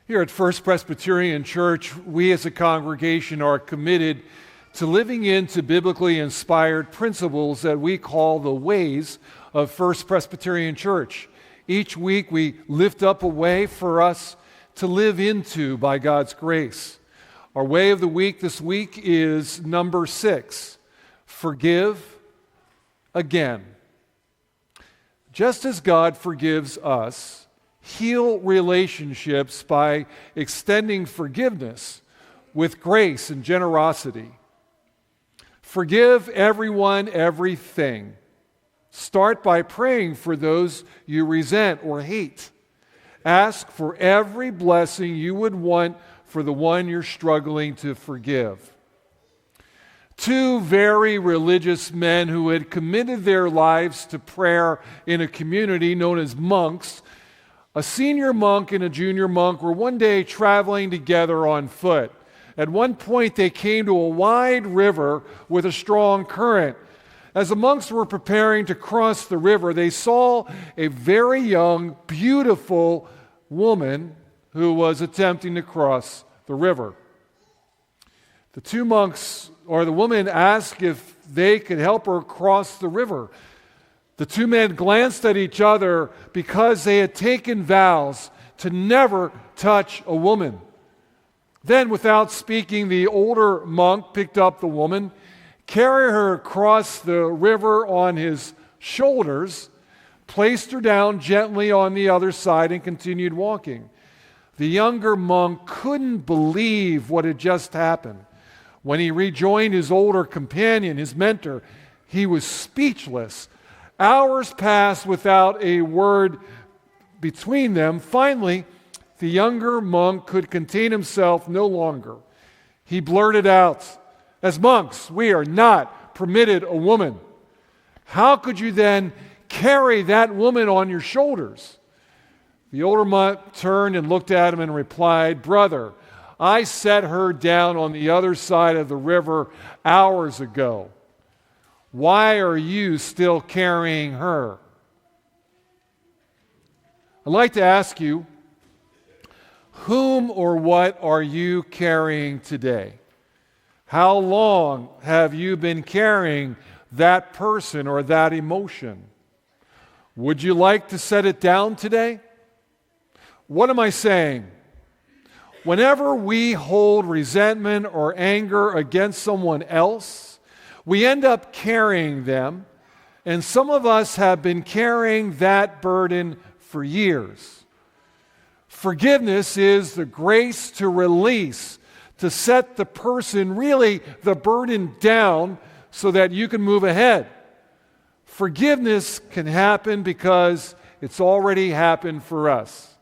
Here at First Presbyterian Church, we as a congregation are committed to living into biblically inspired principles that we call the ways of First Presbyterian Church. Each week we lift up a way for us to live into by God's grace. Our way of the week this week is number 6, forgive again. Just as God forgives us, heal relationships by extending forgiveness with grace and generosity. Forgive everyone everything. Start by praying for those you resent or hate. Ask for every blessing you would want for the one you're struggling to forgive. Two very religious men who had committed their lives to prayer in a community known as monks, a senior monk and a junior monk, were one day traveling together on foot. At one point, they came to a wide river with a strong current. As the monks were preparing to cross the river, they saw a very young, beautiful woman who was attempting to cross the river. The woman asked if they could help her cross the river. The two men glanced at each other because they had taken vows to never touch a woman. Then, without speaking, the older monk picked up the woman, carried her across the river on his shoulders, placed her down gently on the other side, and continued walking. The younger monk couldn't believe what had just happened. When he rejoined his older companion, his mentor, he was speechless. Hours passed without a word between them. Finally, the younger monk could contain himself no longer. He blurted out, "As monks, we are not permitted a woman. How could you then carry that woman on your shoulders?" The older monk turned and looked at him and replied, "Brother, I set her down on the other side of the river hours ago. Why are you still carrying her?" I'd like to ask you, whom or what are you carrying today? How long have you been carrying that person or that emotion? Would you like to set it down today? What am I saying? Whenever we hold resentment or anger against someone else, we end up carrying them, and some of us have been carrying that burden for years. Forgiveness is the grace to release, to set the person, really the burden down so that you can move ahead. Forgiveness can happen because it's already happened for us.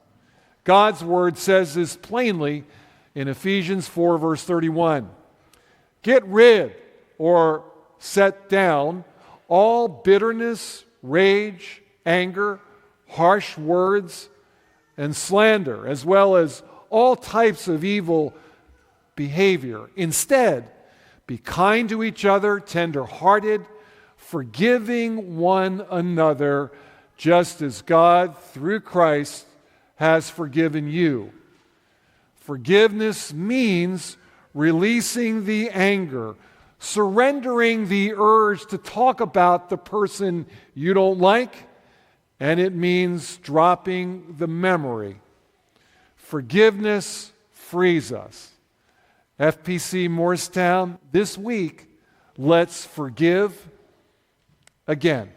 God's word says this plainly in Ephesians 4, verse 31. Get rid or set down all bitterness, rage, anger, harsh words, and slander, as well as all types of evil behavior. Instead, be kind to each other, tenderhearted, forgiving one another, just as God, through Christ, has forgiven you. Forgiveness means releasing the anger, surrendering the urge to talk about the person you don't like, and it means dropping the memory. Forgiveness frees us. FPC Morristown, this week, let's forgive again.